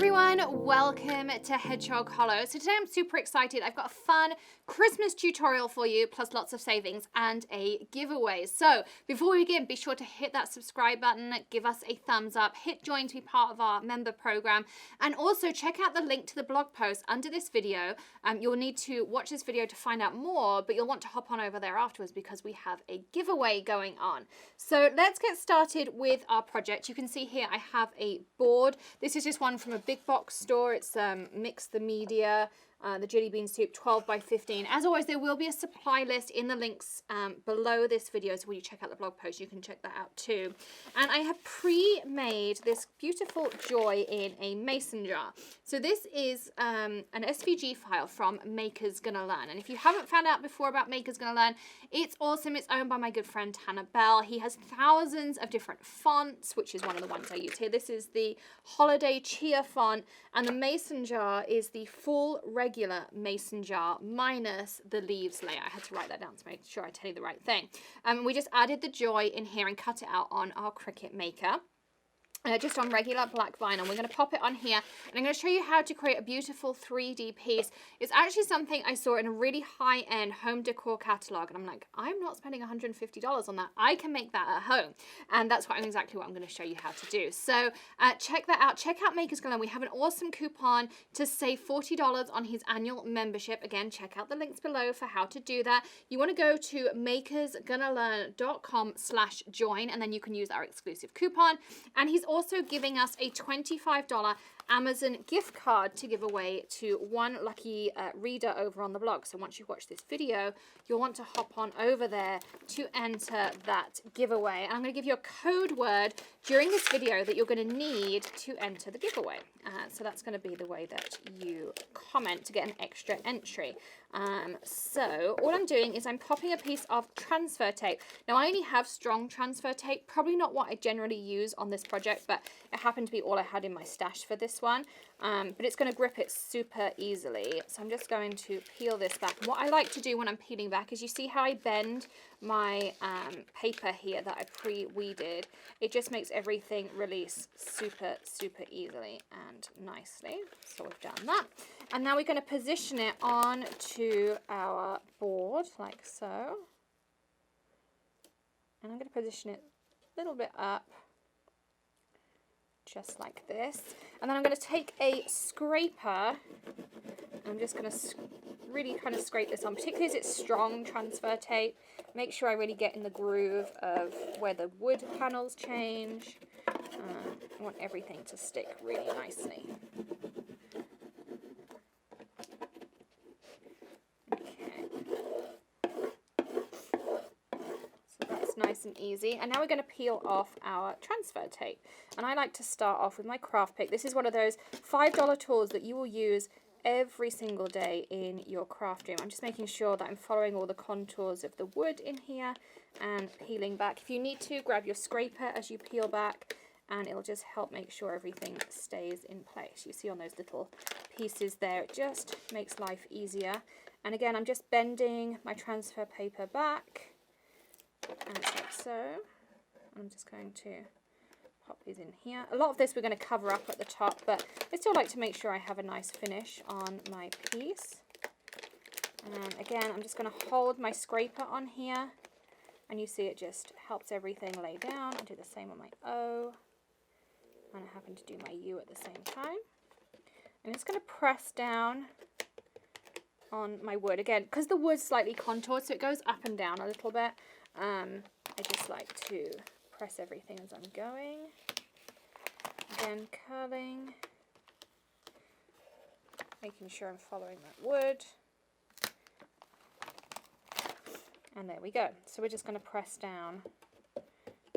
everyone, welcome to Hedgehog Hollow. So today I'm super excited. I've got a fun Christmas tutorial for you, plus lots of savings and a giveaway. So before we begin, be sure to hit that subscribe button, give us a thumbs up, hit join to be part of our member program, and also check out the link to the blog post under this video. You'll need to watch this video to find out more, but you'll want to hop on over there afterwards because we have a giveaway going on. So let's get started with our project. You can see here I have a board. This is just one from a big box store. It's Mix the Media, the Jelly Bean Soup 12 by 15. As always, there will be a supply list in the links below this video, so when you check out the blog post, you can check that out too. And I have pre-made this beautiful joy in a mason jar. So this is an SVG file from Maker's Gonna Learn. And if you haven't found out before about Maker's Gonna Learn, it's awesome. It's owned by my good friend Tanner Bell. He has thousands of different fonts, which is one of the ones I use here. This is the Holiday Cheer font, and the mason jar is the full regular mason jar minus the leaves layer. I had to write that down to make sure I tell you the right thing. We just added the joy in here and cut it out on our Cricut Maker. Just on regular black vinyl. We're going to pop it on here, and I'm going to show you how to create a beautiful 3D piece. It's actually something I saw in a really high-end home decor catalog, and I'm like, I'm not spending $150 on that. I can make that at home, and that's exactly what I'm going to show you how to do. So check that out. Check out Maker's Gonna Learn. We have an awesome coupon to save $40 on his annual membership. Again, check out the links below for how to do that. You want to go to makersgonnalearn.com/join, and then you can use our exclusive coupon. And he's also giving us a $25 Amazon gift card to give away to one lucky reader over on the blog. So once you watch this video, you'll want to hop on over there to enter that giveaway. And I'm going to give you a code word during this video that you're going to need to enter the giveaway. So that's going to be the way that you comment to get an extra entry. So all I'm doing is I'm popping a piece of transfer tape. Now I only have strong transfer tape, probably not what I generally use on this project, but it happened to be all I had in my stash for this one. But it's going to grip it super easily. So I'm just going to peel this back. What I like to do when I'm peeling back is, you see how I bend my paper here that I pre-weeded? It just makes everything release super easily and nicely. So we've done that. And now we're going to position it on to our board like so. And I'm going to position it a little bit up, just like this. And then I'm going to take a scraper. I'm just going to really kind of scrape this on, particularly as it's strong transfer tape. Make sure I really get in the groove of where the wood panels change. I want everything to stick really nicely. Nice and easy. And now we're going to peel off our transfer tape. And I like to start off with my craft pick. This is one of those $5 tools that you will use every single day in your craft room. I'm just making sure that I'm following all the contours of the wood in here and peeling back. If you need to, grab your scraper as you peel back, and it'll just help make sure everything stays in place. You see on those little pieces there, it just makes life easier. And again, I'm just bending my transfer paper back. And it's like so. I'm just going to pop these in here. A lot of this we're going to cover up at the top, but I still like to make sure I have a nice finish on my piece. And again, I'm just going to hold my scraper on here, and you see it just helps everything lay down. I'll do the same on my O, and I happen to do my U at the same time. I'm just going to press down on my wood again, because the wood's slightly contoured, so it goes up and down a little bit. I just like to press everything as I'm going. Again, curling, making sure I'm following that wood. And there we go. So we're just going to press down,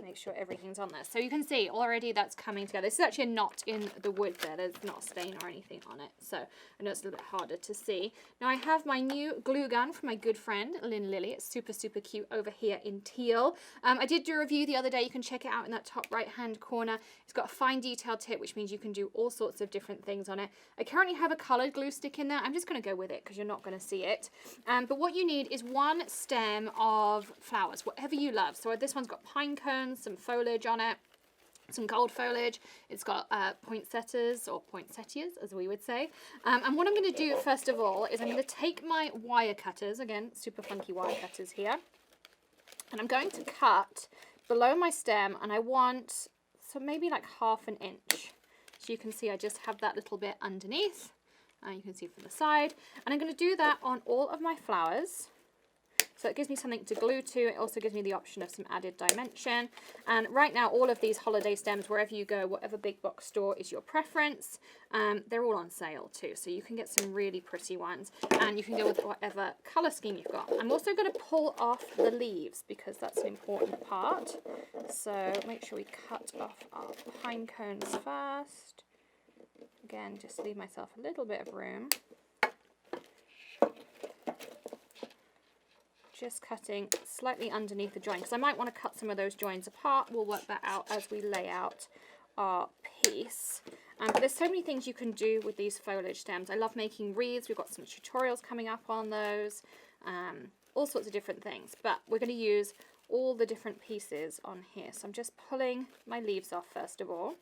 make sure everything's on there. So you can see already that's coming together. This is actually a knot in the wood there. There's not a stain or anything on it. So I know it's a little bit harder to see. Now I have my new glue gun from my good friend Lynn Lilly. It's super cute over here in teal. I did do a review the other day. You can check it out in that top right hand corner. It's got a fine detail tip, which means you can do all sorts of different things on it. I currently have a colored glue stick in there. I'm just going to go with it because you're not going to see it. But what you need is one stem of flowers, whatever you love. So this one's got pine cones, some foliage on it. some gold foliage. It's got poinsettias, or poinsettias as we would say. And what I'm going to do first of all is I'm going to take my wire cutters, again super funky wire cutters here, and I'm going to cut below my stem, and I want so maybe like 1/2 inch. So you can see I just have that little bit underneath, and you can see from the side, and I'm going to do that on all of my flowers. So it gives me something to glue to. It also gives me the option of some added dimension. And right now, all of these holiday stems, wherever you go, whatever big box store is your preference, they're all on sale too. So you can get some really pretty ones, and you can go with whatever color scheme you've got. I'm also going to pull off the leaves because that's an important part. So make sure we cut off our pine cones first. Again, just leave myself a little bit of room. Just cutting slightly underneath the join, because I might want to cut some of those joins apart. We'll work that out as we lay out our piece. But there's so many things you can do with these foliage stems. I love making wreaths. We've got some tutorials coming up on those. All sorts of different things. But we're going to use all the different pieces on here. So I'm just pulling my leaves off first of all.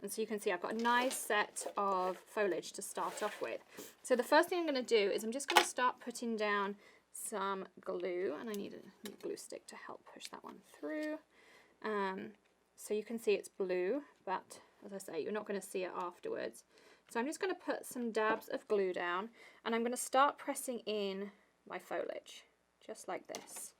And so you can see I've got a nice set of foliage to start off with. So the first thing I'm going to do is I'm just going to start putting down some glue, and I need a new glue stick to help push that one through. So you can see it's blue, but as I say, you're not going to see it afterwards. So I'm just going to put some dabs of glue down, and I'm going to start pressing in my foliage, just like this.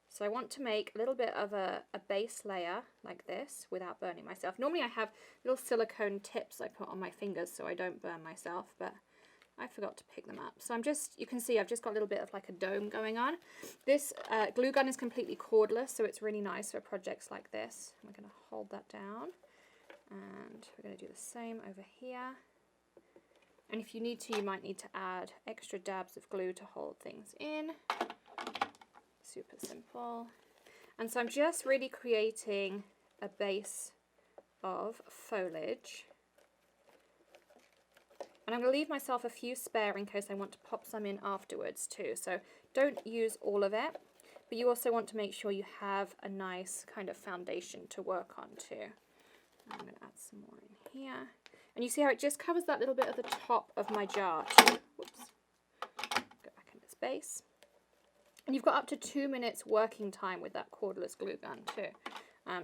So I want to make a little bit of a base layer like this without burning myself. Normally I have little silicone tips I put on my fingers so I don't burn myself, but I forgot to pick them up. So I'm just, you can see I've just got a little bit of like a dome going on. This glue gun is completely cordless, so it's really nice for projects like this. I'm going to hold that down, and we're going to do the same over here. And if you need to, you might need to add extra dabs of glue to hold things in. Super simple. And so I'm just really creating a base of foliage. And I'm going to leave myself a few spare in case I want to pop some in afterwards too. So don't use all of it, but you also want to make sure you have a nice kind of foundation to work on too. I'm going to add some more in here. And you see how it just covers that little bit at the top of my jar too. Whoops. Go back in its base. And you've got up to 2 minutes working time with that cordless glue gun too.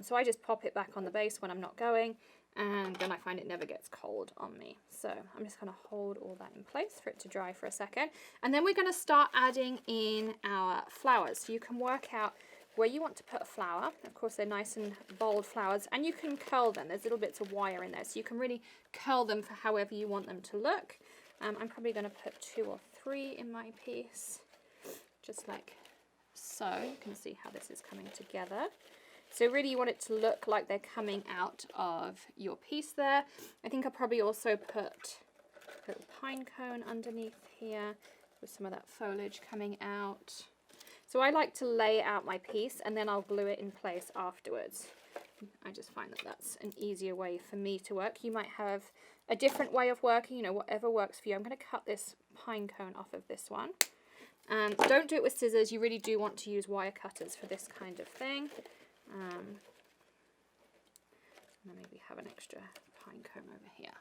So I just pop it back on the base when I'm not going, and then I find it never gets cold on me. So I'm just going to hold all that in place for it to dry for a second. And then we're going to start adding in our flowers. So you can work out where you want to put a flower. Of course, they're nice and bold flowers, and you can curl them. There's little bits of wire in there, so you can really curl them for however you want them to look. I'm probably going to put 2 or 3 in my piece, just like so. You can see how this is coming together. So really you want it to look like they're coming out of your piece there. I think I'll probably also put a little pine cone underneath here with some of that foliage coming out. So I like to lay out my piece and then I'll glue it in place afterwards. I just find that that's an easier way for me to work. You might have a different way of working, you know, whatever works for you. I'm going to cut this pine cone off of this one. Don't do it with scissors. You really do want to use wire cutters for this kind of thing. And then maybe have an extra pine cone over here.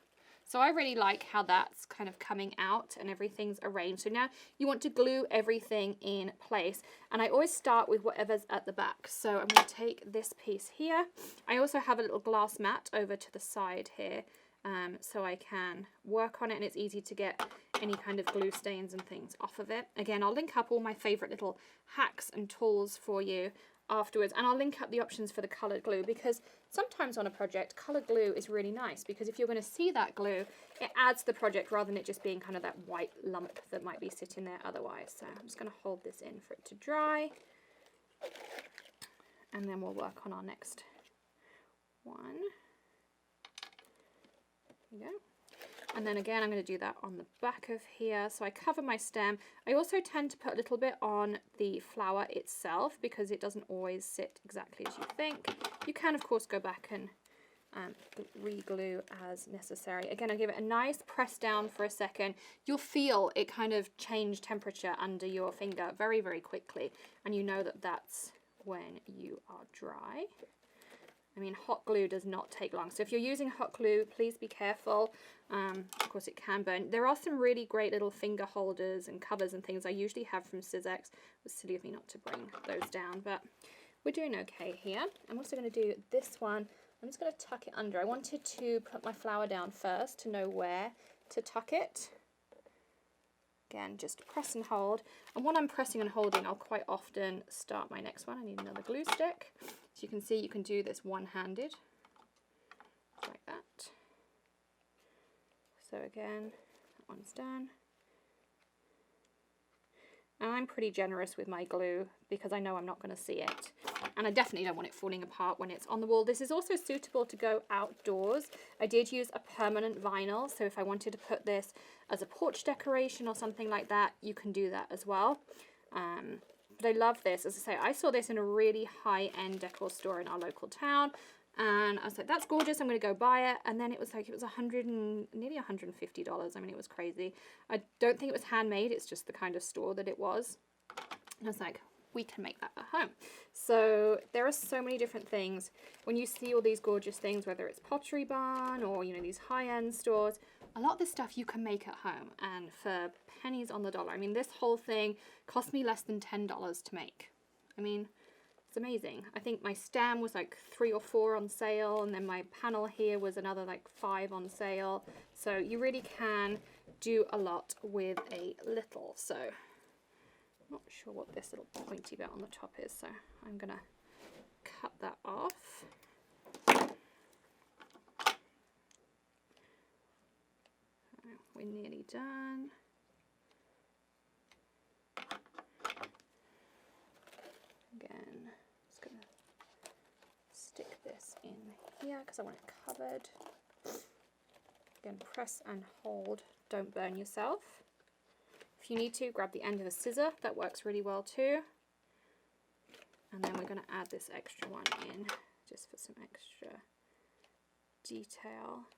So I really like how that's kind of coming out and everything's arranged. So now you want to glue everything in place. And I always start with whatever's at the back. So I'm going to take this piece here. I also have a little glass mat over to the side here. So I can work on it, and it's easy to get any kind of glue stains and things off of it. Again, I'll link up all my favorite little hacks and tools for you afterwards, and I'll link up the options for the colored glue, because sometimes on a project colored glue is really nice, because if you're going to see that glue, it adds to the project rather than it just being kind of that white lump that might be sitting there otherwise. So I'm just going to hold this in for it to dry, and then we'll work on our next one. There we go. And then again, I'm going to do that on the back of here. So I cover my stem. I also tend to put a little bit on the flower itself because it doesn't always sit exactly as you think. You can, of course, go back and re-glue as necessary. Again, I'll give it a nice press down for a second. You'll feel it kind of change temperature under your finger very, very quickly. And you know that that's when you are dry. I mean, hot glue does not take long. So if you're using hot glue, please be careful. Of course, it can burn. There are some really great little finger holders and covers and things I usually have from Sizzix. It was silly of me not to bring those down, but we're doing okay here. I'm also going to do this one. I'm just going to tuck it under. I wanted to put my flower down first to know where to tuck it. Again, just press and hold. And when I'm pressing and holding, I'll quite often start my next one. I need another glue stick. So you can see you can do this one-handed, like that. So again, that one's done. And I'm pretty generous with my glue because I know I'm not going to see it. And I definitely don't want it falling apart when it's on the wall. This is also suitable to go outdoors. I did use a permanent vinyl, so if I wanted to put this as a porch decoration or something like that, you can do that as well. But I love this. As I say, I saw this in a really high-end decor store in our local town. And I was like, that's gorgeous, I'm going to go buy it. And then it was like, it was nearly $150. I mean, it was crazy. I don't think it was handmade. It's just the kind of store that it was. And I was like, we can make that at home. So there are so many different things. When you see all these gorgeous things, whether it's Pottery Barn or, you know, these high-end stores, a lot of this stuff you can make at home and for pennies on the dollar. I mean, this whole thing cost me less than $10 to make. I mean, it's amazing. I think my stem was like 3 or 4 on sale, and then my panel here was another like 5 on sale. So you really can do a lot with a little. So I'm not sure what this little pointy bit on the top is, so I'm gonna cut that off. We're nearly done. Again, just gonna stick this in here because I want it covered. Again, press and hold, don't burn yourself. If you need to, grab the end of a scissor, that works really well too. And then we're gonna add this extra one in just for some extra detail.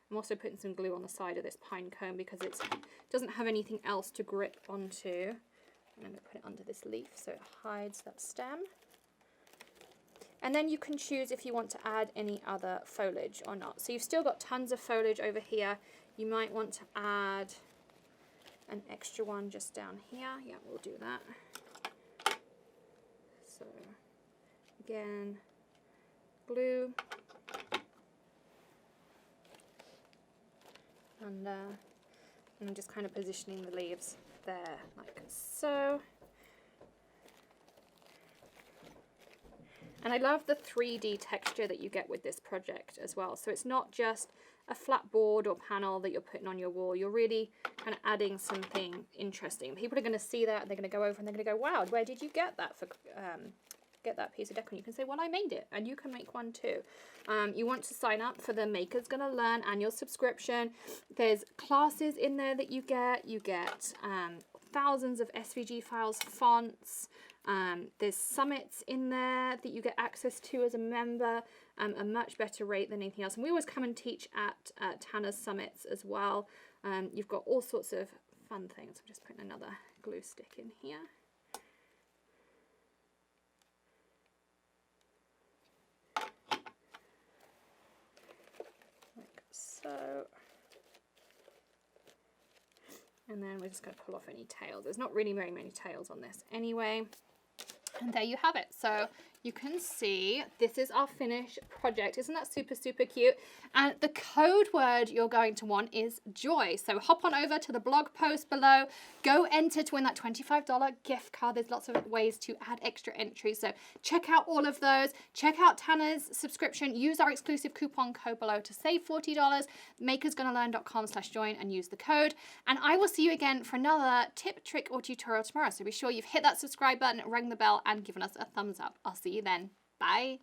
I'm also putting some glue on the side of this pine cone because it doesn't have anything else to grip onto. And I'm going to put it under this leaf so it hides that stem. And then you can choose if you want to add any other foliage or not. So you've still got tons of foliage over here. You might want to add an extra one just down here. Yeah, we'll do that. So again, glue. And I'm just kind of positioning the leaves there like so. And I love the 3D texture that you get with this project as well. So it's not just a flat board or panel that you're putting on your wall. You're really kind of adding something interesting. People are going to see that, they're going to go over and they're going to go, wow, where did you get that for get that piece of decor? And you can say, well, I made it, and you can make one too. You want to sign up for the Makers Gonna Learn annual subscription. There's classes in there that you get thousands of SVG files, fonts. There's summits in there that you get access to as a member, a much better rate than anything else. And we always come and teach at Tanner's summits as well. You've got all sorts of fun things. I'm just putting another glue stick in here. Like so. And then we're just going to pull off any tails. There's not really very many tails on this anyway. And there you have it. So you can see this is our finished project. Isn't that super, super cute? And the code word you're going to want is joy. So hop on over to the blog post below. Go enter to win that $25 gift card. There's lots of ways to add extra entries. So check out all of those. Check out Tanner's subscription. Use our exclusive coupon code below to save $40. makersgonnalearn.com/join and use the code. And I will see you again for another tip, trick, or tutorial tomorrow. So be sure you've hit that subscribe button, rang the bell, and given us a thumbs up. I'll see you then. Bye.